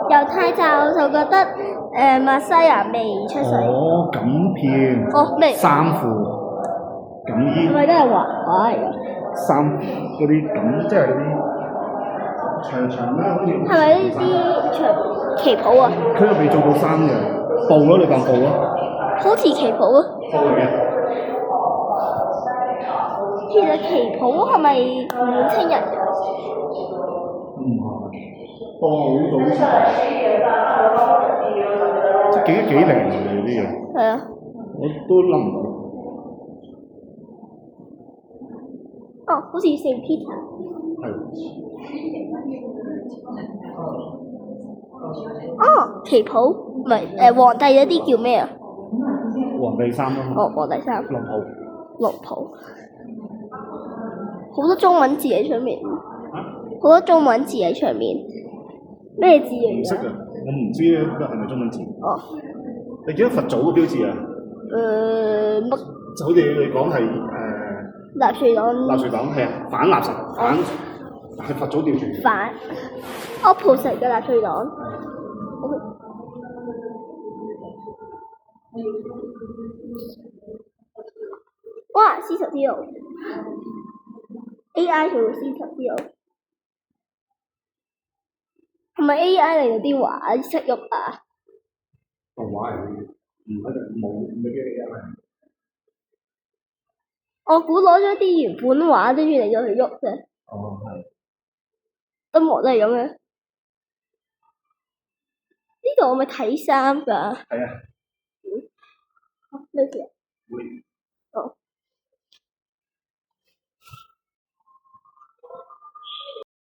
猶太教就覺得默西亞未出世。哦，錦片。哦，未。衫褲。錦衣。係咪都係畫嚟㗎？衫嗰啲錦，即係嗰啲長啦，好似。係咪呢啲長旗袍啊？佢又未做到衫嘅，布咯，你當布咯。好似旗袍啊！布嚟嘅。其實旗袍係咪年青人㗎？唔係，好早前。即係幾零嚟嘅啲嘢。係啊。我都諗唔到。哦，好似聖 Peter。係。哦，旗袍唔係皇帝嗰啲叫咩啊？皇帝衫咯。哦，皇帝衫。龍袍。龍袍。好多中文字喺上面。好多中文字喺上面。咩字嚟㗎？唔識啊，我唔知咧，係咪中文字？哦。你見到佛祖嘅標誌啊？乜？就好似你講係納粹黨。納粹黨係啊，反垃圾，反係佛祖調轉。反 opposite 嘅納粹黨。哇！絲綢之路 ，AI 做絲綢之路，係咪 AI 嚟到啲畫識喐啊？動畫嚟嘅，唔一定冇咩嘅 AI。我估攞咗啲原本畫跟住嚟咗去喐啫。哦，係。燈幕都係咁嘅。呢度我咪睇衫㗎。係啊。咩事啊？會。哦。